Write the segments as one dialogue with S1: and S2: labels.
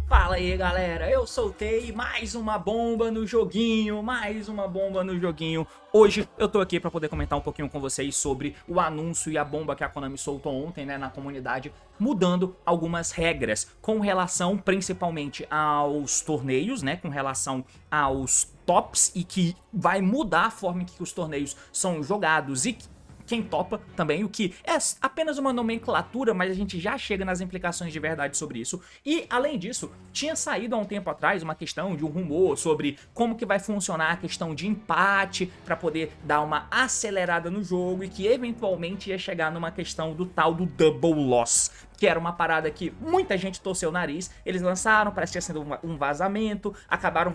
S1: Fala aí galera, eu soltei mais uma bomba no joguinho, Hoje eu tô aqui pra poder comentar um pouquinho com vocês sobre o anúncio e a bomba que a Konami soltou ontem, né, na comunidade, mudando algumas regras com relação principalmente aos torneios, né, com relação aos tops, e que vai mudar a forma em que os torneios são jogados e quem topa também, o que é apenas uma nomenclatura, mas a gente já chega nas implicações de verdade sobre isso. E, além disso, tinha saído há um tempo atrás uma questão de um rumor sobre como que vai funcionar a questão de empate para poder dar uma acelerada no jogo e que eventualmente ia chegar numa questão do tal do Double Loss, que era uma parada que muita gente torceu o nariz. Eles lançaram, parece que tinha sido um vazamento, acabaram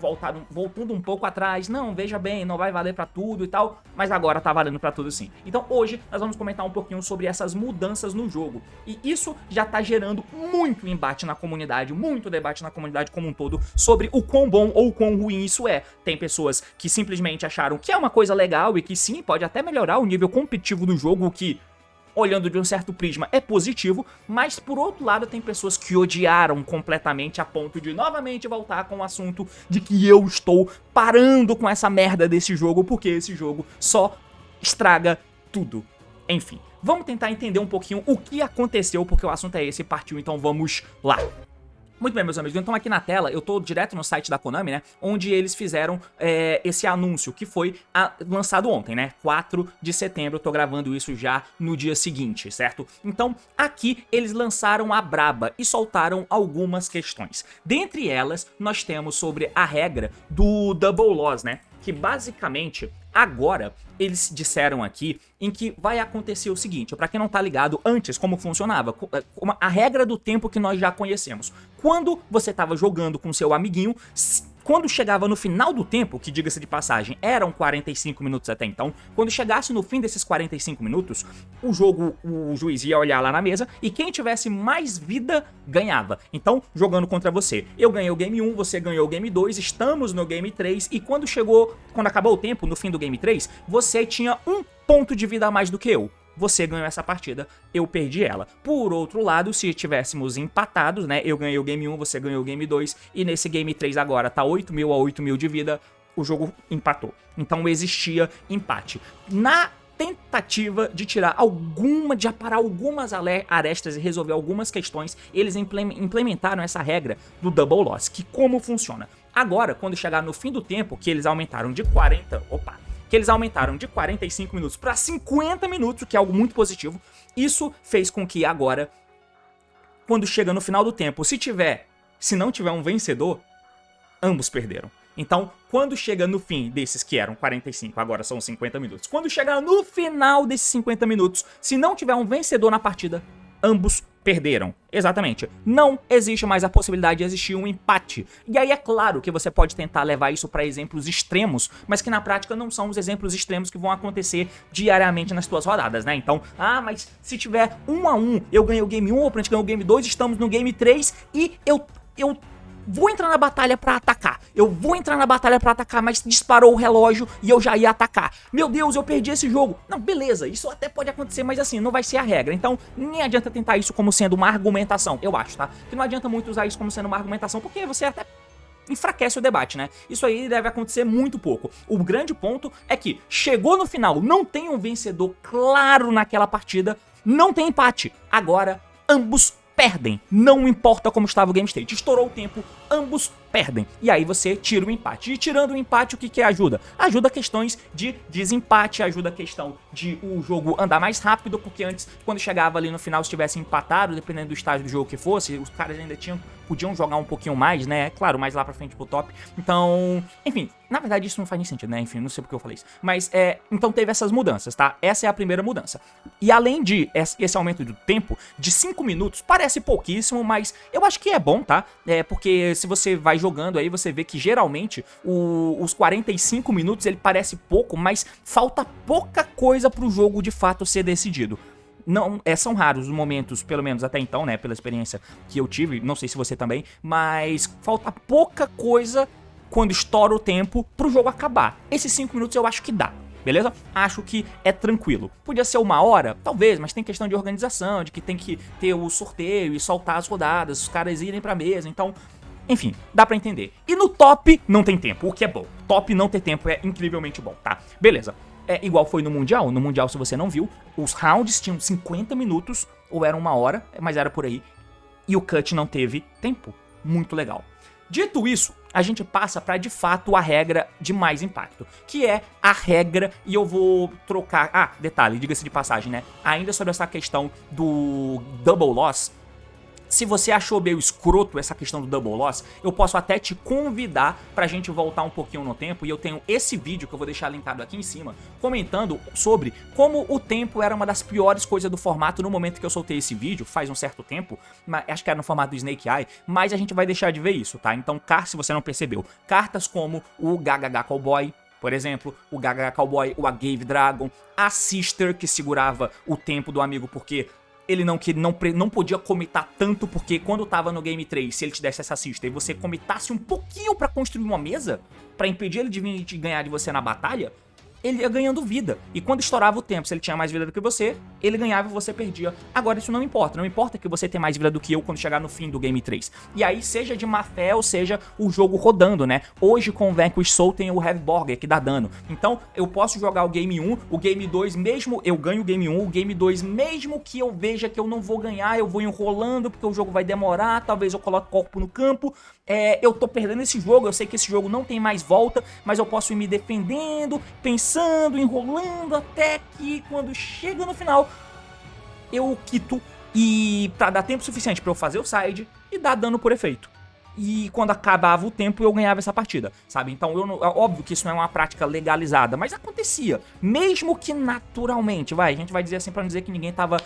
S1: voltando um pouco atrás. Não, veja bem, não vai valer pra tudo e tal, mas agora tá valendo pra tudo sim. Então hoje nós vamos comentar um pouquinho sobre essas mudanças no jogo. E isso já tá gerando muito embate na comunidade, muito debate na comunidade como um todo sobre o quão bom ou quão ruim isso é. Tem pessoas que simplesmente acharam que é uma coisa legal e que sim, pode até melhorar o nível competitivo do jogo, o que, olhando de um certo prisma, é positivo, mas por outro lado tem pessoas que odiaram completamente a ponto de novamente voltar com o assunto de que eu estou parando com essa merda desse jogo porque esse jogo só estraga tudo. Enfim, vamos tentar entender um pouquinho o que aconteceu, porque o assunto é esse e partiu, então vamos lá. Muito bem, meus amigos, então aqui na tela eu tô direto no site da Konami, né, onde eles fizeram esse anúncio que foi lançado ontem, né, 4 de setembro, eu tô gravando isso já no dia seguinte, certo? Então aqui eles lançaram a braba e soltaram algumas questões. Dentre elas, nós temos sobre a regra do Double Loss, né, que basicamente agora eles disseram aqui em que vai acontecer o seguinte, pra quem não tá ligado, antes como funcionava, a regra do tempo que nós já conhecemos. Quando você tava jogando com seu amiguinho, quando chegava no final do tempo, que diga-se de passagem, eram 45 minutos até então, quando chegasse no fim desses 45 minutos, o juiz ia olhar lá na mesa e quem tivesse mais vida ganhava. Então, jogando contra você, eu ganhei o game 1, você ganhou o game 2, estamos no game 3 e quando acabou o tempo, no fim do game 3, você tinha um ponto de vida a mais do que eu. Você ganhou essa partida, eu perdi ela. Por outro lado, se tivéssemos empatados, né, eu ganhei o game 1, você ganhou o game 2, e nesse game 3 agora tá 8.000 a 8.000 de vida, o jogo empatou. Então existia empate. Na tentativa de de aparar algumas arestas e resolver algumas questões, eles implementaram essa regra do Double Loss, que como funciona? Agora, quando chegar no fim do tempo, que eles aumentaram de 45 minutos para 50 minutos, o que é algo muito positivo. Isso fez com que agora, quando chega no final do tempo, se não tiver um vencedor, ambos perderam. Então, quando chega no fim desses que eram 45, agora são 50 minutos. Quando chegar no final desses 50 minutos, se não tiver um vencedor na partida, ambos perderam. Exatamente. Não existe mais a possibilidade de existir um empate. E aí é claro que você pode tentar levar isso para exemplos extremos, mas que na prática não são os exemplos extremos que vão acontecer diariamente nas tuas rodadas, né? Então, mas se tiver 1 a 1, eu ganhei o game 1, o oponente ganhou o game 2, estamos no game 3 e eu vou entrar na batalha pra atacar. Mas disparou o relógio e eu já ia atacar. Meu Deus, eu perdi esse jogo. Não, beleza, isso até pode acontecer, mas assim, não vai ser a regra. Então, nem adianta tentar isso como sendo uma argumentação, eu acho, tá? Que não adianta muito usar isso como sendo uma argumentação, porque você até enfraquece o debate, né? Isso aí deve acontecer muito pouco. O grande ponto é que chegou no final, não tem um vencedor claro naquela partida, não tem empate. Agora, ambos perdem, não importa como estava o game state, estourou o tempo, ambos perdem, e aí você tira o empate, e tirando o empate o que ajuda? Ajuda questões de desempate, ajuda a questão de o jogo andar mais rápido, porque antes, quando chegava ali no final, se tivesse empatado, dependendo do estágio do jogo que fosse, os caras ainda podiam jogar um pouquinho mais, né, claro, mais lá pra frente pro top, então, enfim, na verdade isso não faz nem sentido, né, enfim, não sei porque eu falei isso, mas então teve essas mudanças, tá, essa é a primeira mudança, e além de esse aumento do tempo, de 5 minutos, parece pouquíssimo, mas eu acho que é bom, tá, porque se você vai jogando aí, você vê que geralmente os 45 minutos ele parece pouco, mas falta pouca coisa pro jogo de fato ser decidido. Não, são raros os momentos, pelo menos até então, né, pela experiência que eu tive, não sei se você também, mas falta pouca coisa quando estoura o tempo pro jogo acabar. Esses 5 minutos eu acho que dá. Beleza? Acho que é tranquilo. Podia ser 1 hora? Talvez, mas tem questão de organização, de que tem que ter o sorteio e soltar as rodadas, os caras irem pra mesa, então... Enfim, dá pra entender. E no top não tem tempo, o que é bom. Top não ter tempo é incrivelmente bom, tá? Beleza. É igual foi no Mundial. No Mundial, se você não viu, os rounds tinham 50 minutos, ou era 1 hora, mas era por aí. E o cut não teve tempo. Muito legal. Dito isso, a gente passa para de fato a regra de mais impacto, que é a regra, e eu vou trocar... Ah, detalhe, diga-se de passagem, né? Ainda sobre essa questão do double loss, se você achou meio escroto essa questão do double loss, eu posso até te convidar pra gente voltar um pouquinho no tempo, e eu tenho esse vídeo que eu vou deixar linkado aqui em cima, comentando sobre como o tempo era uma das piores coisas do formato no momento que eu soltei esse vídeo, faz um certo tempo, mas acho que era no formato do Snake Eye, mas a gente vai deixar de ver isso, tá? Então, se você não percebeu, cartas como o GHH Cowboy, por exemplo, o GHH Cowboy, o Agave Dragon, a Sister, que segurava o tempo do amigo porque... ele não podia comitar tanto, porque quando tava no Game 3, se ele te desse essa cista e você comitasse um pouquinho pra construir uma mesa, pra impedir ele de vir de ganhar de você na batalha, ele ia ganhando vida. E quando estourava o tempo, se ele tinha mais vida do que você, ele ganhava e você perdia. Agora isso não importa. Não importa que você tenha mais vida do que eu quando chegar no fim do Game 3. E aí, seja de má fé ou seja o jogo rodando, né? Hoje com o Vanquish Soul tem o Heavy Burger que dá dano. Então eu posso jogar o Game 1, o Game 2, mesmo eu ganho o Game 1, o Game 2, mesmo que eu veja que eu não vou ganhar, eu vou enrolando porque o jogo vai demorar, talvez eu coloque corpo no campo. Eu tô perdendo esse jogo, eu sei que esse jogo não tem mais volta, mas eu posso ir me defendendo, pensando, enrolando, até que quando chega no final, eu quito, e pra dar tempo suficiente pra eu fazer o side e dar dano por efeito. E quando acabava o tempo eu ganhava essa partida, sabe? Então óbvio que isso não é uma prática legalizada, mas acontecia, mesmo que naturalmente, a gente vai dizer assim pra não dizer que ninguém tava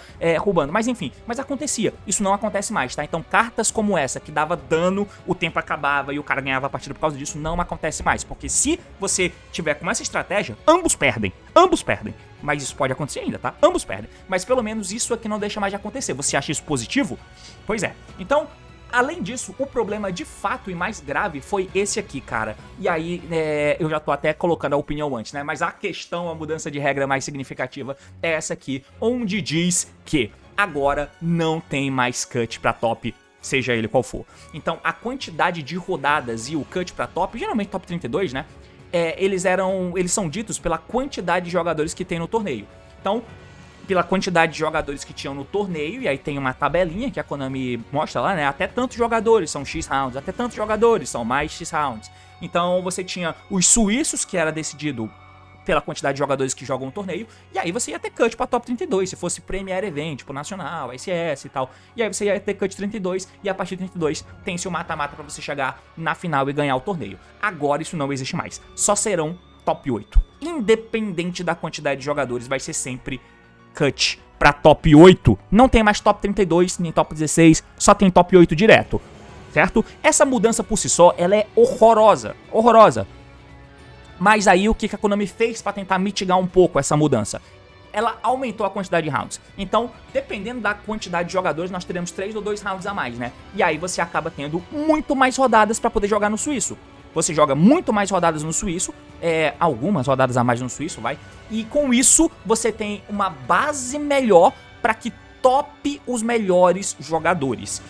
S1: roubando, mas enfim, mas acontecia. Isso não acontece mais, tá? Então cartas como essa, que dava dano, o tempo acabava e o cara ganhava a partida por causa disso, não acontece mais, porque se você tiver com essa estratégia, ambos perdem, mas isso pode acontecer ainda, tá? Ambos perdem, mas pelo menos isso aqui não deixa mais de acontecer. Você acha isso positivo? Pois é. Então, além disso, o problema de fato e mais grave foi esse aqui, cara. E aí, eu já tô até colocando a opinião antes, né? Mas a questão, a mudança de regra mais significativa é essa aqui, onde diz que agora não tem mais cut pra top, seja ele qual for. Então, a quantidade de rodadas e o cut pra top, geralmente top 32, né? Eles são ditos pela quantidade de jogadores que tem no torneio. Então, pela quantidade de jogadores que tinham no torneio, e aí tem uma tabelinha que a Konami mostra lá, né? Até tantos jogadores são X rounds, até tantos jogadores são mais X rounds. Então você tinha os suíços, que era decidido pela quantidade de jogadores que jogam o torneio, e aí você ia ter cut pra top 32, se fosse Premier Event, tipo Nacional, ICS e tal. E aí você ia ter cut 32, e a partir de 32 tem-se o mata-mata pra você chegar na final e ganhar o torneio. Agora isso não existe mais, só serão top 8. Independente da quantidade de jogadores, vai ser sempre cut pra top 8, não tem mais top 32, nem top 16, só tem top 8 direto, certo? Essa mudança por si só, ela é horrorosa, mas aí o que a Konami fez pra tentar mitigar um pouco essa mudança? Ela aumentou a quantidade de rounds, então dependendo da quantidade de jogadores nós teremos 3 ou 2 rounds a mais, né? E aí você acaba tendo muito mais rodadas pra poder jogar no suíço. Você joga muito mais rodadas no suíço, algumas rodadas a mais no suíço, e com isso você tem uma base melhor para que tope os melhores jogadores.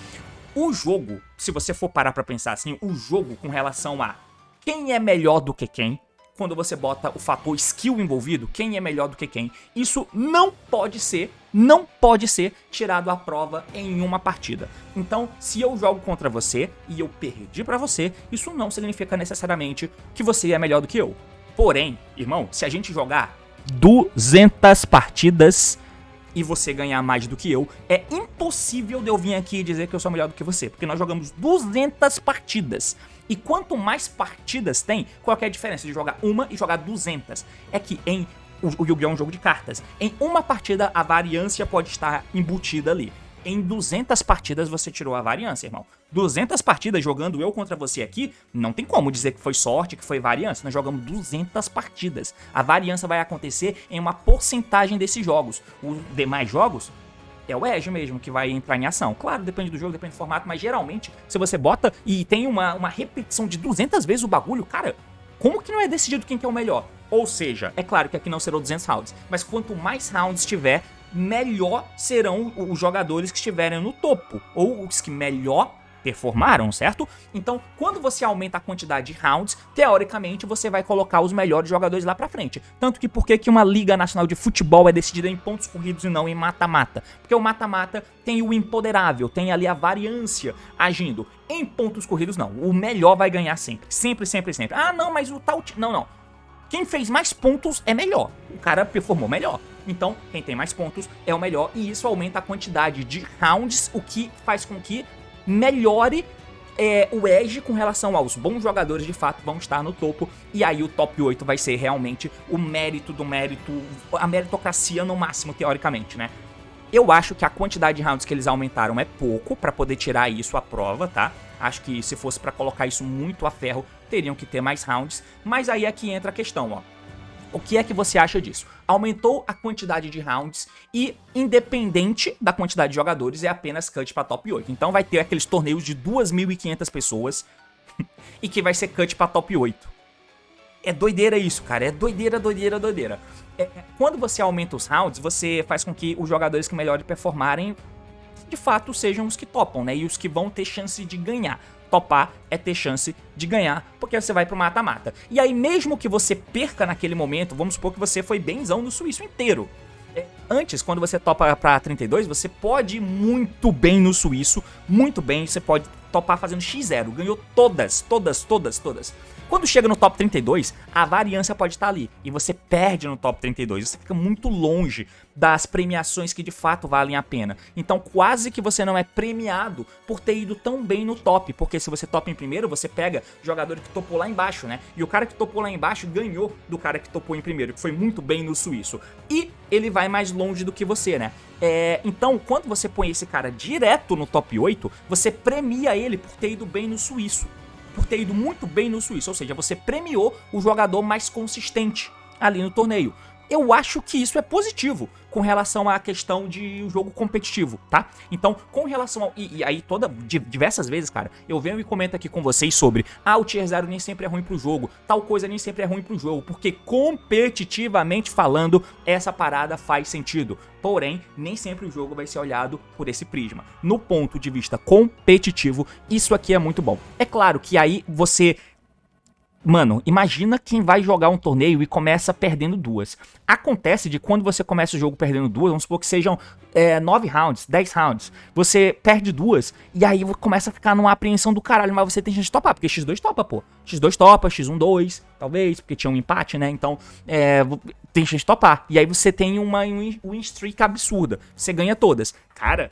S1: O jogo, se você for parar para pensar assim, o jogo com relação a quem é melhor do que quem, quando você bota o fator skill envolvido, quem é melhor do que quem, isso não pode ser tirado à prova em uma partida. Então, se eu jogo contra você e eu perdi pra você, isso não significa necessariamente que você é melhor do que eu. Porém, irmão, se a gente jogar 200 partidas e você ganhar mais do que eu, é impossível de eu vir aqui e dizer que eu sou melhor do que você, porque nós jogamos 200 partidas. E quanto mais partidas tem, qual é a diferença de jogar uma e jogar 200? É que o Yu-Gi-Oh! É um jogo de cartas. Em uma partida, a variância pode estar embutida ali. Em 200 partidas, você tirou a variância, irmão. 200 partidas jogando eu contra você aqui, não tem como dizer que foi sorte, que foi variância. Nós jogamos 200 partidas. A variância vai acontecer em uma porcentagem desses jogos. Os demais jogos É o Edge mesmo que vai entrar em ação. Claro, depende do jogo, depende do formato, mas geralmente, se você bota e tem uma repetição de 200 vezes o bagulho, cara, como que não é decidido quem que é o melhor? Ou seja, é claro que aqui não serão 200 rounds, mas quanto mais rounds tiver, melhor serão os jogadores que estiverem no topo, ou os que melhor performaram, certo? Então, quando você aumenta a quantidade de rounds, teoricamente você vai colocar os melhores jogadores lá pra frente. Tanto que por que uma Liga Nacional de Futebol é decidida em pontos corridos e não em mata-mata? Porque o mata-mata tem o imponderável, tem ali a variância agindo. Em pontos corridos não, o melhor vai ganhar sempre, sempre, sempre, sempre. Ah não, mas o tal... Não. Quem fez mais pontos é melhor, o cara performou melhor. Então, quem tem mais pontos é o melhor e isso aumenta a quantidade de rounds, o que faz com que melhore o Edge com relação aos bons jogadores de fato vão estar no topo. E aí o top 8 vai ser realmente o mérito do mérito, a meritocracia no máximo, teoricamente, né? Eu acho que a quantidade de rounds que eles aumentaram é pouco pra poder tirar isso à prova, tá? Acho que se fosse pra colocar isso muito a ferro, teriam que ter mais rounds. Mas aí aqui entra a questão, ó. O que é que você acha disso? Aumentou a quantidade de rounds e, independente da quantidade de jogadores, é apenas cut pra top 8. Então vai ter aqueles torneios de 2.500 pessoas e que vai ser cut pra top 8. É doideira isso, cara. É doideira. Quando você aumenta os rounds, você faz com que os jogadores que melhor performarem, de fato, sejam os que topam, né? E os que vão ter chance de ganhar. Topar é ter chance de ganhar, porque você vai pro mata-mata. E aí, mesmo que você perca naquele momento, vamos supor que você foi benzão no suíço inteiro. Antes, quando você topa pra 32, você pode ir muito bem no suíço, muito bem, você pode topar fazendo X0, ganhou todas. Quando chega no top 32, a variância pode estar ali, e você perde no top 32, você fica muito longe das premiações que de fato valem a pena. Então quase que você não é premiado por ter ido tão bem no top, porque se você topa em primeiro, você pega jogador que topou lá embaixo, né? E o cara que topou lá embaixo ganhou do cara que topou em primeiro, que foi muito bem no suíço. E ele vai mais longe do que você, né? Então, quando você põe esse cara direto no top 8, você premia ele por ter ido bem no suíço. Por ter ido muito bem no suíço, ou seja, você premiou o jogador mais consistente ali no torneio. Eu acho que isso é positivo com relação à questão de um jogo competitivo, tá? Então, com relação ao... E aí, diversas vezes, cara, eu venho e comento aqui com vocês sobre o Tier 0 nem sempre é ruim pro jogo, tal coisa nem sempre é ruim pro jogo, porque competitivamente falando, essa parada faz sentido. Porém, nem sempre o jogo vai ser olhado por esse prisma. No ponto de vista competitivo, isso aqui é muito bom. É claro que aí você... Mano, imagina quem vai jogar um torneio e começa perdendo duas. Acontece de quando você começa o jogo perdendo duas, vamos supor que sejam 9 rounds, 10 rounds. Você perde duas e aí começa a ficar numa apreensão do caralho, mas você tem chance de topar, porque X2 topa, pô. X2 topa, X1, 2, talvez, porque tinha um empate, né? Então, tem chance de topar. E aí você tem uma win streak absurda. Você ganha todas. Cara...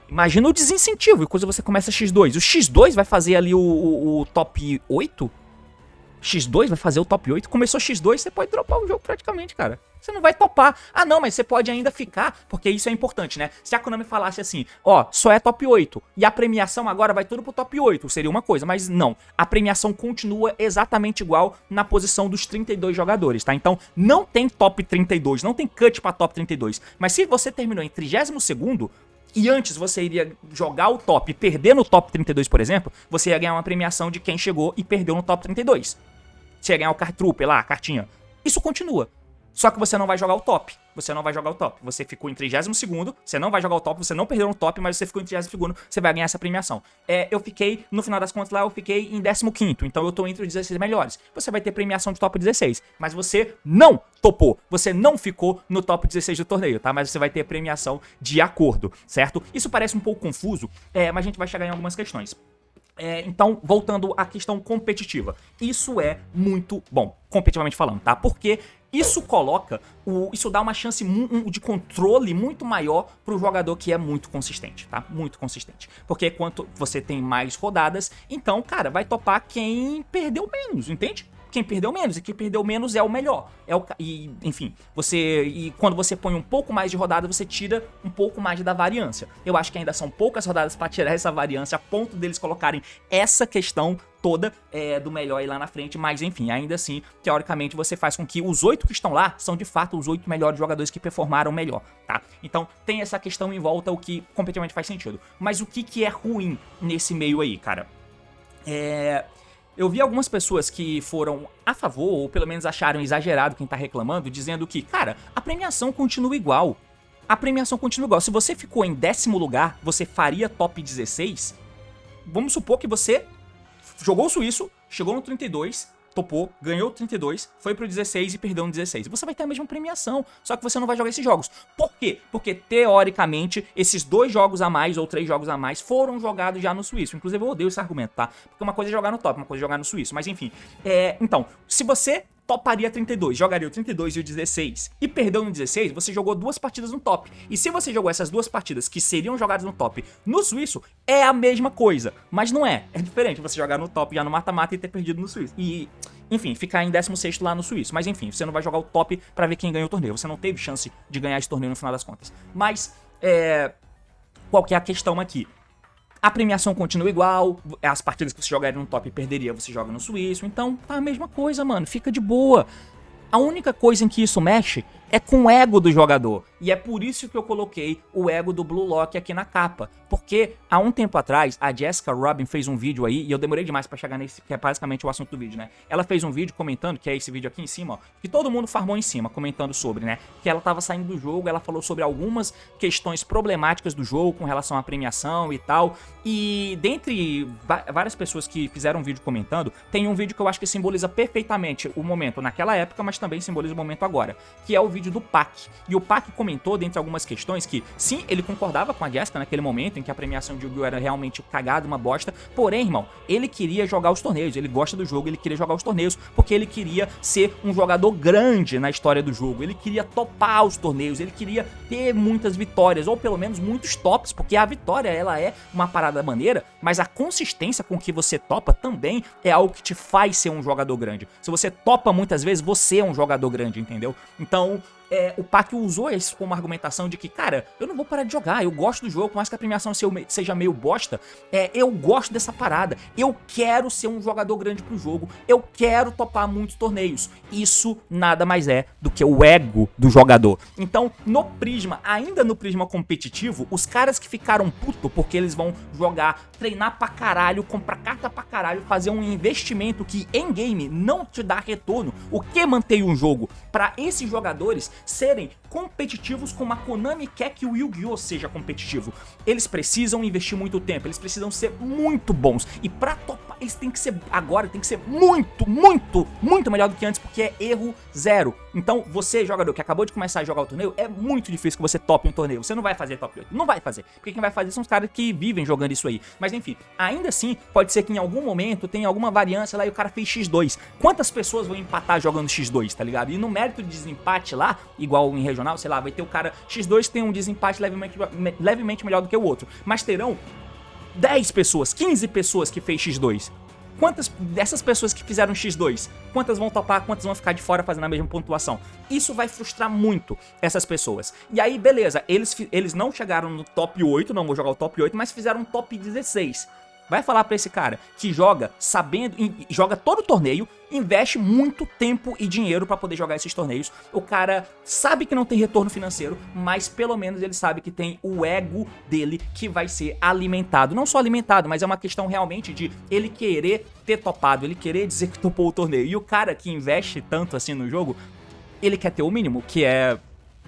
S1: Imagina o desincentivo, e quando você começa X2. O X2 vai fazer ali o top 8? X2 vai fazer o top 8. Começou X2, você pode dropar o jogo praticamente, cara. Você não vai topar. Ah, não, mas você pode ainda ficar, porque isso é importante, né? Se a Konami falasse assim, ó, só é top 8, e a premiação agora vai tudo pro top 8, seria uma coisa, mas não. A premiação continua exatamente igual na posição dos 32 jogadores, tá? Então, não tem top 32, não tem cut pra top 32. Mas se você terminou em 32º, e antes você iria jogar o top e perder no top 32, por exemplo, você ia ganhar uma premiação de quem chegou e perdeu no top 32. Você ia ganhar o Card Trooper lá, a cartinha. Isso continua. Só que você não vai jogar o top. Você não vai jogar o top. Você ficou em 32º, você não vai jogar o top, você não perdeu no top, mas você ficou em 32º, você vai ganhar essa premiação. Eu fiquei, no final das contas lá, eu fiquei em 15º, então eu tô entre os 16 melhores. Você vai ter premiação de top 16, mas você não topou. Você não ficou no top 16 do torneio, tá? Mas você vai ter premiação de acordo, certo? Isso parece um pouco confuso, mas a gente vai chegar em algumas questões. Então, voltando à questão competitiva, isso é muito bom, competitivamente falando, tá? Porque isso isso dá uma chance de controle muito maior pro jogador que é muito consistente, tá? Muito consistente. Porque quanto você tem mais rodadas, então, cara, vai topar quem perdeu menos, entende? quem perdeu menos. E quem perdeu menos é o melhor. E, enfim, e quando você põe um pouco mais de rodada, você tira um pouco mais da variância. Eu acho que ainda são poucas rodadas pra tirar essa variância, a ponto deles colocarem essa questão toda do melhor aí lá na frente, mas enfim, ainda assim, teoricamente você faz com que os 8 que estão lá são de fato os 8 melhores jogadores que performaram melhor, tá? Então tem essa questão em volta, o que completamente faz sentido. Mas o que é ruim nesse meio aí, cara? Eu vi algumas pessoas que foram a favor, ou pelo menos acharam exagerado quem tá reclamando, dizendo que, cara, a premiação continua igual. A premiação continua igual. Se você ficou em 10º lugar, você faria top 16? Vamos supor que você jogou o suíço, chegou no 32, topou, ganhou 32, foi pro 16 e perdeu no 16. Você vai ter a mesma premiação, só que você não vai jogar esses jogos. Por quê? Porque, teoricamente, esses 2 jogos a mais ou 3 jogos a mais foram jogados já no suíço. Inclusive, eu odeio esse argumento, tá? Porque uma coisa é jogar no top, uma coisa é jogar no suíço. Mas, enfim. Então, se você toparia 32, jogaria o 32 e o 16 e perdeu no 16, você jogou 2 partidas no top. E se você jogou essas 2 partidas que seriam jogadas no top no suíço, é a mesma coisa. Mas não é. É diferente você jogar no top já no mata-mata e ter perdido no suíço. E, enfim, ficar em 16º lá no suíço. Mas enfim, você não vai jogar o top pra ver quem ganhou o torneio. Você não teve chance de ganhar esse torneio no final das contas. Mas, qual que é a questão aqui? A premiação continua igual, as partidas que você jogaria no top e perderia, você joga no suíço, então tá a mesma coisa, mano, fica de boa. A única coisa em que isso mexe é com o ego do jogador. E é por isso que eu coloquei o ego do Blue Lock aqui na capa. Porque há um tempo atrás, a Jessica Robin fez um vídeo aí, e eu demorei demais pra chegar nesse, que é basicamente o assunto do vídeo, né? Ela fez um vídeo comentando, que é esse vídeo aqui em cima, ó, que todo mundo farmou em cima, comentando sobre, né? Que ela tava saindo do jogo, ela falou sobre algumas questões problemáticas do jogo com relação à premiação e tal. E dentre várias pessoas que fizeram um vídeo comentando, tem um vídeo que eu acho que simboliza perfeitamente o momento naquela época, mas também simboliza o momento agora, que é o vídeo do Pac. E o Pac comentou, dentre algumas questões, que sim, ele concordava com a Jessica naquele momento em que a premiação de Yu-Gi-Oh! Era realmente cagada, uma bosta, porém, irmão, ele queria jogar os torneios, ele gosta do jogo, ele queria jogar os torneios, porque ele queria ser um jogador grande na história do jogo, ele queria topar os torneios, ele queria ter muitas vitórias, ou pelo menos muitos tops, porque a vitória, ela é uma parada maneira, mas a consistência com que você topa também é algo que te faz ser um jogador grande. Se você topa muitas vezes, você é um jogador grande, entendeu? Então, o Pac usou isso como argumentação de que, cara, eu não vou parar de jogar, eu gosto do jogo, por mais que a premiação seja meio bosta, eu gosto dessa parada, eu quero ser um jogador grande pro jogo, eu quero topar muitos torneios. Isso nada mais é do que o ego do jogador. Então, no Prisma, ainda no Prisma competitivo, os caras que ficaram puto porque eles vão jogar, treinar pra caralho, comprar carta pra caralho, fazer um investimento que em game não te dá retorno, o que mantém um jogo pra esses jogadores serem competitivos como a Konami quer que o Yu-Gi-Oh! Seja competitivo. Eles precisam investir muito tempo, eles precisam ser muito bons. E pra topar, eles têm que ser, agora, tem que ser muito, muito, muito melhor do que antes, porque é erro zero. Então, você, jogador que acabou de começar a jogar o torneio, é muito difícil que você tope um torneio. Você não vai fazer top 8, não vai fazer. Porque quem vai fazer são os caras que vivem jogando isso aí. Mas enfim, ainda assim, pode ser que em algum momento tenha alguma variância lá e o cara fez X2. Quantas pessoas vão empatar jogando X2, tá ligado? E no mérito de desempate lá, igual em regional, sei lá, vai ter o cara X2 que tem um desempate levemente melhor do que o outro. Mas terão 10 pessoas, 15 pessoas que fez X2. Quantas dessas pessoas que fizeram X2, quantas vão topar, quantas vão ficar de fora fazendo a mesma pontuação? Isso vai frustrar muito essas pessoas. E aí, beleza, eles não chegaram no top 8, não vou jogar o top 8, mas fizeram um top 16. Vai falar pra esse cara que joga sabendo, joga todo o torneio, investe muito tempo e dinheiro pra poder jogar esses torneios. O cara sabe que não tem retorno financeiro, mas pelo menos ele sabe que tem o ego dele que vai ser alimentado. Não só alimentado, mas é uma questão realmente de ele querer ter topado, ele querer dizer que topou o torneio. E o cara que investe tanto assim no jogo, ele quer ter o mínimo, que é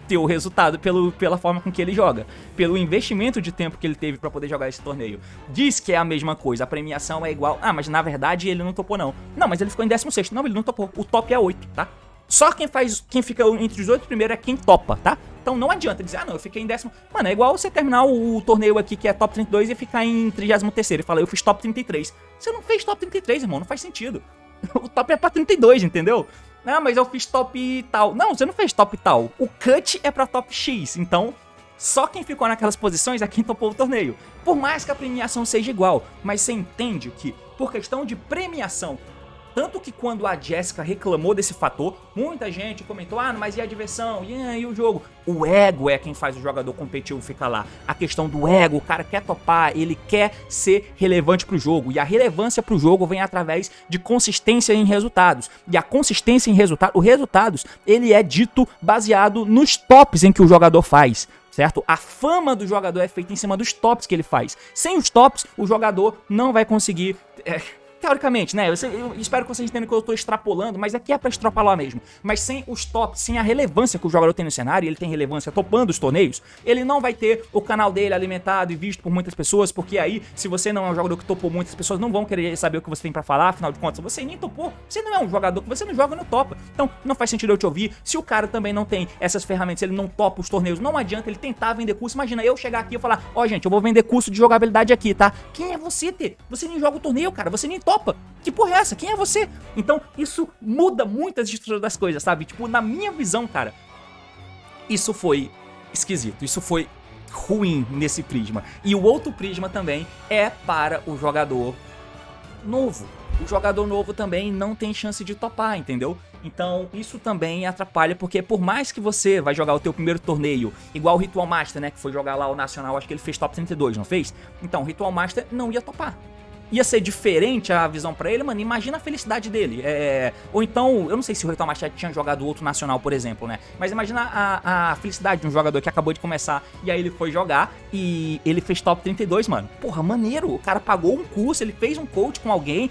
S1: ter o resultado pela forma com que ele joga, pelo investimento de tempo que ele teve pra poder jogar esse torneio. Diz que é a mesma coisa, a premiação é igual. Ah, mas na verdade ele não topou não. Não, mas ele ficou em 16º. Não, ele não topou. O top é 8, tá? Só quem fica entre os 8 primeiros é quem topa, tá? Então não adianta dizer, ah não, eu fiquei em 10º. Mano, é igual você terminar o torneio aqui que é top 32 e ficar em 33º e falar, eu fiz top 33. Você não fez top 33, irmão, não faz sentido. O top é pra 32, entendeu? Ah, mas eu fiz top tal. Não, você não fez top tal. O cut é pra top X. Então, só quem ficou naquelas posições é quem topou o torneio. Por mais que a premiação seja igual. Mas você entende que, por questão de premiação, Tanto que quando a Jessica reclamou desse fator, muita gente comentou, mas e a diversão? E o jogo? O ego é quem faz o jogador competitivo ficar lá. A questão do ego, o cara quer topar, ele quer ser relevante pro jogo. E a relevância pro jogo vem através de consistência em resultados. E a consistência em resultados, ele é dito baseado nos tops em que o jogador faz. Certo? A fama do jogador é feita em cima dos tops que ele faz. Sem os tops, o jogador não vai conseguir... Teoricamente, né? Eu espero que vocês entendam que eu tô extrapolando, mas aqui é pra extrapolar mesmo. Mas sem os tops, sem a relevância que o jogador tem no cenário, ele tem relevância topando os torneios, ele não vai ter o canal dele alimentado e visto por muitas pessoas, porque aí, se você não é um jogador que topou, muitas pessoas não vão querer saber o que você tem pra falar, afinal de contas, você nem topou, você não é um jogador que você não joga no topa. Então, não faz sentido eu te ouvir. Se o cara também não tem essas ferramentas, ele não topa os torneios, não adianta ele tentar vender curso. Imagina eu chegar aqui e falar, gente, eu vou vender curso de jogabilidade aqui, tá? Quem é você, T? Você nem joga o torneio, cara, você nem topa. Que porra é essa? Quem é você? Então, isso muda muitas das coisas, sabe? Tipo, na minha visão, cara, isso foi esquisito, isso foi ruim nesse prisma. E o outro prisma também é para o jogador novo. O jogador novo também não tem chance de topar, entendeu? Então isso também atrapalha, porque por mais que você vai jogar o teu primeiro torneio, igual o Ritual Master, né, que foi jogar lá o Nacional, acho que ele fez top 32, não fez? Então o Ritual Master não ia topar. Ia ser diferente a visão pra ele, mano, imagina a felicidade dele. Ou então, eu não sei se o Ritual Master tinha jogado outro Nacional, por exemplo, né? Mas imagina a felicidade de um jogador que acabou de começar e aí ele foi jogar e ele fez top 32, mano. Porra, maneiro, o cara pagou um curso, ele fez um coach com alguém,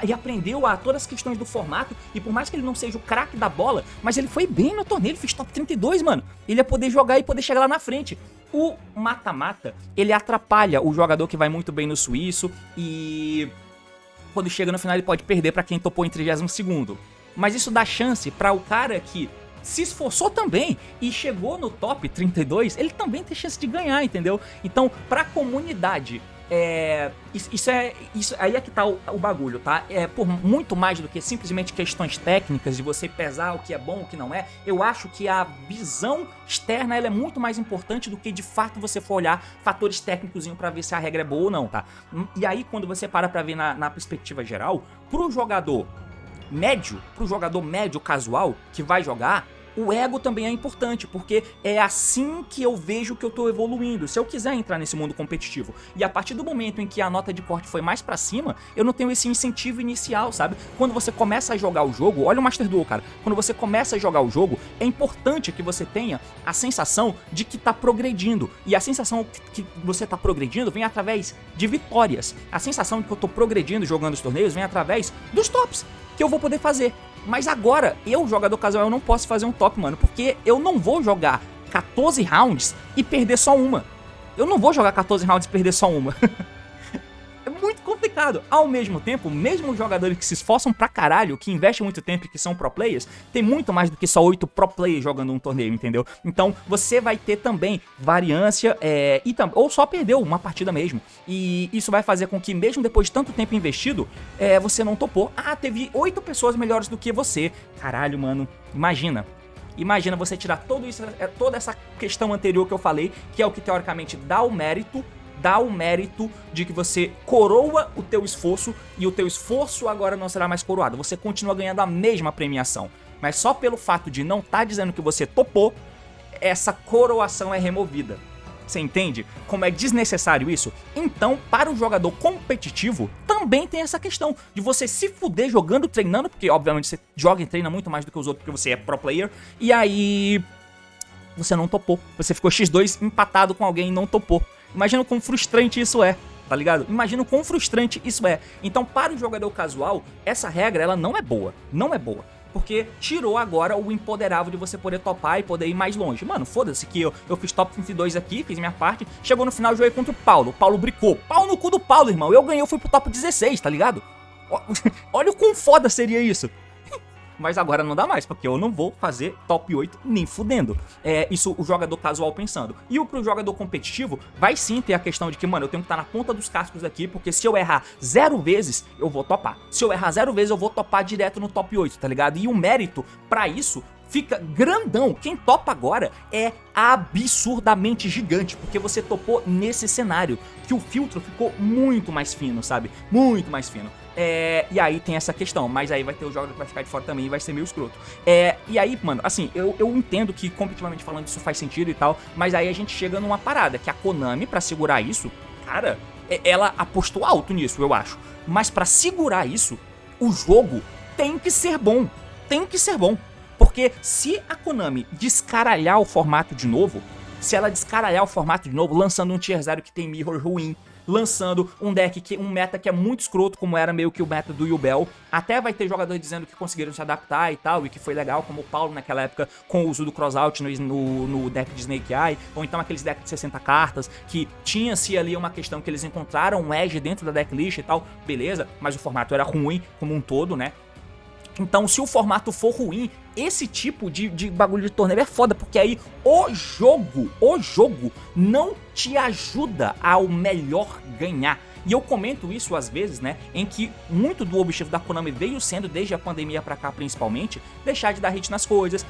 S1: e aprendeu a todas as questões do formato, e por mais que ele não seja o craque da bola, mas ele foi bem no torneio, ele fez top 32, mano. Ele ia poder jogar e poder chegar lá na frente. O mata-mata, ele atrapalha o jogador que vai muito bem no suíço e quando chega no final ele pode perder pra quem topou em 32º. Mas isso dá chance pra o cara que se esforçou também e chegou no top 32, ele também tem chance de ganhar, entendeu? Então, pra comunidade, isso aí é que tá o bagulho, tá? Por muito mais do que simplesmente questões técnicas de você pesar o que é bom, o que não é, eu acho que a visão externa ela é muito mais importante do que de fato você for olhar fatores técnicos pra ver se a regra é boa ou não, tá? E aí quando você para pra ver na perspectiva geral, pro jogador médio casual que vai jogar, o ego também é importante, porque é assim que eu vejo que eu tô evoluindo. Se eu quiser entrar nesse mundo competitivo e a partir do momento em que a nota de corte foi mais pra cima, eu não tenho esse incentivo inicial, sabe? Quando você começa a jogar o jogo, olha o Master Duel, cara. Quando você começa a jogar o jogo, é importante que você tenha a sensação de que tá progredindo. E a sensação que você tá progredindo vem através de vitórias. A sensação de que eu tô progredindo jogando os torneios vem através dos tops que eu vou poder fazer. Mas agora, eu, jogador casual, eu não posso fazer um top, mano, porque eu não vou jogar 14 rounds e perder só uma. Eu não vou jogar 14 rounds e perder só uma. É muito complicado. Ao mesmo tempo, mesmo os jogadores que se esforçam pra caralho, que investem muito tempo e que são pro players, tem muito mais do que só 8 pro players jogando um torneio, entendeu? Então, você vai ter também variância, ou só perdeu uma partida mesmo. E isso vai fazer com que, mesmo depois de tanto tempo investido, você não topou. Teve 8 pessoas melhores do que você. Caralho, mano. Imagina você tirar toda essa questão anterior que eu falei, que é o que teoricamente dá o mérito de que você coroa o teu esforço, e o teu esforço agora não será mais coroado. Você continua ganhando a mesma premiação, mas só pelo fato de não estar dizendo que você topou, essa coroação é removida. Você entende como é desnecessário isso? Então, para o jogador competitivo, também tem essa questão de você se fuder jogando, treinando, porque obviamente você joga e treina muito mais do que os outros, porque você é pro player, e aí você não topou. Você ficou X2 empatado com alguém e não topou. Imagina o quão frustrante isso é, tá ligado? Imagina o quão frustrante isso é. Então, para o jogador casual, essa regra, ela não é boa. Não é boa. Porque tirou agora o empoderável de você poder topar e poder ir mais longe. Mano, foda-se que eu fiz top 32 aqui, fiz minha parte. Chegou no final, joguei contra o Paulo. O Paulo bricou. Pau no cu do Paulo, irmão. Eu ganhei, eu fui pro top 16, tá ligado? Olha o quão foda seria isso. Mas agora não dá mais, porque eu não vou fazer top 8 nem fudendo. Isso o jogador casual pensando. E pro jogador competitivo, vai sim ter a questão de que, mano, eu tenho que estar na ponta dos cascos aqui, porque se eu errar 0 vezes, eu vou topar. Se eu errar 0 vezes, eu vou topar direto no top 8, tá ligado? E o mérito pra isso fica grandão. Quem topa agora é absurdamente gigante, porque você topou nesse cenário, que o filtro ficou muito mais fino, sabe? Muito mais fino. E aí tem essa questão, mas aí vai ter o jogador que vai ficar de fora também e vai ser meio escroto. E aí, mano, assim, eu entendo que competitivamente falando isso faz sentido e tal, mas aí a gente chega numa parada, que a Konami, pra segurar isso, cara, ela apostou alto nisso, eu acho. Mas pra segurar isso, o jogo tem que ser bom. Tem que ser bom. Porque se a Konami descaralhar o formato de novo, se ela descaralhar o formato de novo, lançando um Tier 0 que tem mirror ruim, lançando um deck, um meta que é muito escroto, como era meio que o meta do Yubel, até vai ter jogadores dizendo que conseguiram se adaptar e tal, e que foi legal, como o Paulo naquela época, com o uso do crossout no deck de Snake Eye, ou então aqueles decks de 60 cartas, que tinha-se ali uma questão que eles encontraram um edge dentro da decklist e tal, beleza, mas o formato era ruim como um todo, né? Então, se o formato for ruim, esse tipo de bagulho de torneio é foda, porque aí o jogo não te ajuda ao melhor ganhar. E eu comento isso às vezes, né, em que muito do objetivo da Konami veio sendo, desde a pandemia pra cá principalmente, deixar de dar hit nas coisas,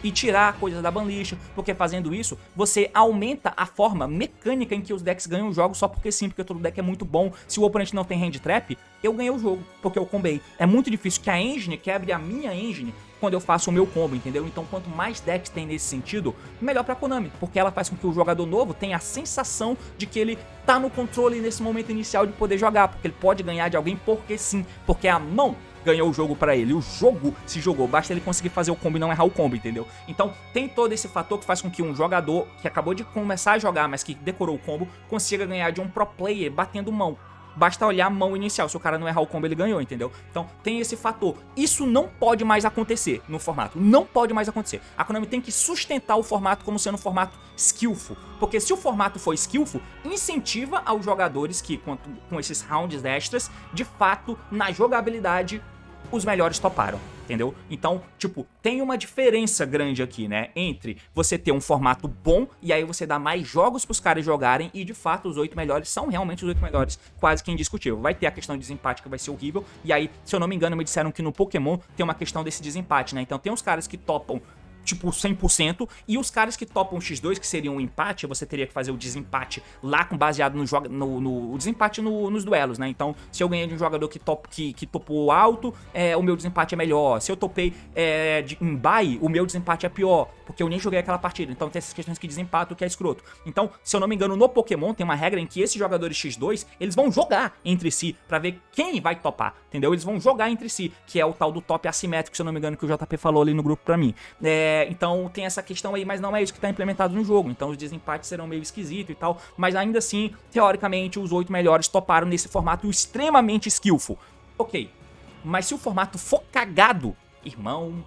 S1: e tirar coisas da banlist, porque fazendo isso, você aumenta a forma mecânica em que os decks ganham o jogo só porque sim, porque todo deck é muito bom. Se o oponente não tem hand trap, eu ganhei o jogo, porque eu combei. É muito difícil que a engine quebre a minha engine quando eu faço o meu combo, entendeu? Então quanto mais decks tem nesse sentido, melhor pra Konami, porque ela faz com que o jogador novo tenha a sensação de que ele tá no controle nesse momento inicial de poder jogar, porque ele pode ganhar de alguém porque sim, porque a mão ganhou o jogo pra ele, o jogo se jogou, basta ele conseguir fazer o combo e não errar o combo, entendeu? Então tem todo esse fator que faz com que um jogador que acabou de começar a jogar, mas que decorou o combo, consiga ganhar de um pro player batendo mão. Basta olhar a mão inicial, se o cara não errar o combo ele ganhou, entendeu? Então tem esse fator. Isso não pode mais acontecer no formato, não pode mais acontecer. A Konami tem que sustentar o formato como sendo um formato skillful, porque se o formato for skillful, incentiva aos jogadores que, com esses rounds extras, de fato, na jogabilidade, os melhores toparam, entendeu? Então, tipo, tem uma diferença grande aqui, né, entre você ter um formato bom e aí você dá mais jogos pros caras jogarem e, de fato, os 8 melhores são realmente os 8 melhores, quase que indiscutível. Vai ter a questão de desempate que vai ser horrível, e aí, se eu não me engano, me disseram que no Pokémon tem uma questão desse desempate, né? Então tem uns caras que topam tipo 100%, e os caras que topam X2, que seria um empate, você teria que fazer o desempate lá baseado no desempate nos duelos, né? Então, se eu ganhei de um jogador que topou alto, o meu desempate é melhor. Se eu topei em bye, o meu desempate é pior, porque eu nem joguei aquela partida. Então tem essas questões que desempatam, que é escroto. Então, se eu não me engano, no Pokémon tem uma regra em que esses jogadores X2, eles vão jogar entre si pra ver quem vai topar, entendeu? Eles vão jogar entre si, que é o tal do top assimétrico, se eu não me engano, que o JP falou ali no grupo pra mim. Então tem essa questão aí, mas não é isso que tá implementado no jogo. Então os desempates serão meio esquisitos e tal, mas ainda assim, teoricamente, os 8 melhores toparam nesse formato extremamente skillful. Ok, mas se o formato for cagado, irmão,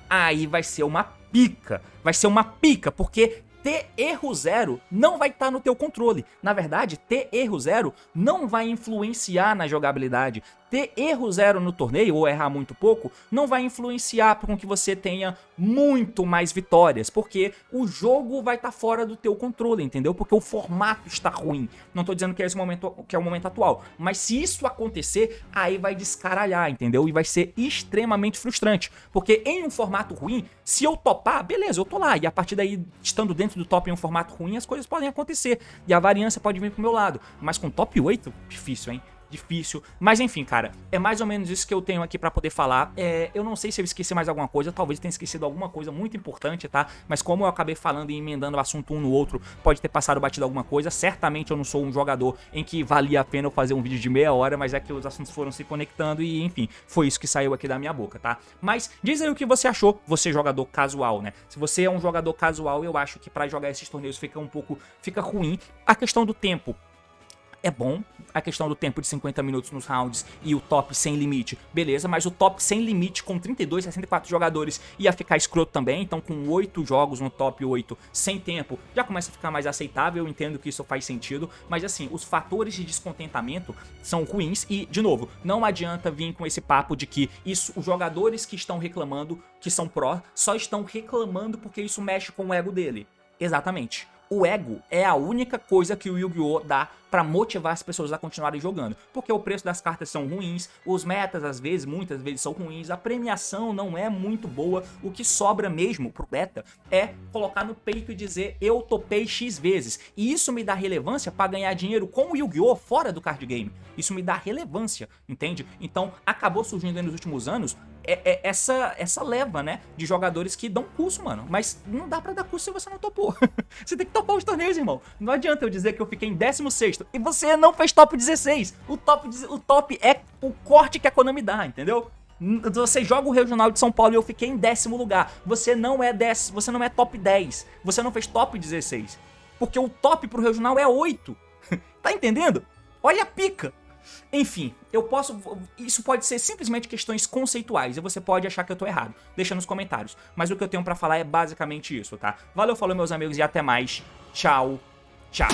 S1: aí vai ser uma pica. Vai ser uma pica, porque ter erro zero não vai estar no teu controle. Na verdade, ter erro zero não vai influenciar na jogabilidade. Ter erro zero no torneio, ou errar muito pouco, não vai influenciar com que você tenha muito mais vitórias, porque o jogo vai estar fora do teu controle, entendeu? Porque o formato está ruim. Não tô dizendo que é esse momento, que é o momento atual, mas se isso acontecer, aí vai descaralhar, entendeu? E vai ser extremamente frustrante, porque em um formato ruim, se eu topar, beleza, eu tô lá, e a partir daí, estando dentro do top em um formato ruim, as coisas podem acontecer, e a variância pode vir pro meu lado, mas com top 8, difícil, hein? Difícil, mas enfim, cara, é mais ou menos isso que eu tenho aqui pra poder falar. Eu não sei se eu esqueci mais alguma coisa, talvez tenha esquecido alguma coisa muito importante, tá? Mas como eu acabei falando e emendando o assunto um no outro, pode ter passado batido alguma coisa. Certamente eu não sou um jogador em que valia a pena eu fazer um vídeo de meia hora, mas é que os assuntos foram se conectando e, enfim, foi isso que saiu aqui da minha boca, tá? Mas diz aí o que você achou, você jogador casual, né? Se você é um jogador casual, eu acho que pra jogar esses torneios fica ruim. A questão do tempo é bom, a questão do tempo de 50 minutos nos rounds e o top sem limite, beleza, mas o top sem limite com 32, 64 jogadores ia ficar escroto também, então com 8 jogos no top 8 sem tempo, já começa a ficar mais aceitável, eu entendo que isso faz sentido, mas assim, os fatores de descontentamento são ruins e, de novo, não adianta vir com esse papo de que os jogadores que estão reclamando, que são pró, só estão reclamando porque isso mexe com o ego dele. Exatamente. O ego é a única coisa que o Yu-Gi-Oh! Dá pra motivar as pessoas a continuarem jogando. Porque o preço das cartas são ruins, os metas às vezes, muitas vezes são ruins, a premiação não é muito boa, o que sobra mesmo pro beta é colocar no peito e dizer eu topei X vezes. E isso me dá relevância pra ganhar dinheiro com o Yu-Gi-Oh! Fora do card game. Isso me dá relevância, entende? Então acabou surgindo aí nos últimos anos essa leva, né, de jogadores que dão curso, mano. Mas não dá pra dar curso se você não topou. Você tem que topar os torneios, irmão. Não adianta eu dizer que eu fiquei em 16º e você não fez top 16. O top é o corte que a Konami dá, entendeu? Você joga o Regional de São Paulo e eu fiquei em 10º lugar. Você não é você não é top 10. Você não fez top 16. Porque o top pro Regional é 8. Tá entendendo? Olha a pica. Enfim, isso pode ser simplesmente questões conceituais e você pode achar que eu tô errado. Deixa nos comentários. Mas o que eu tenho pra falar é basicamente isso, tá? Valeu, falou meus amigos e até mais. Tchau, tchau.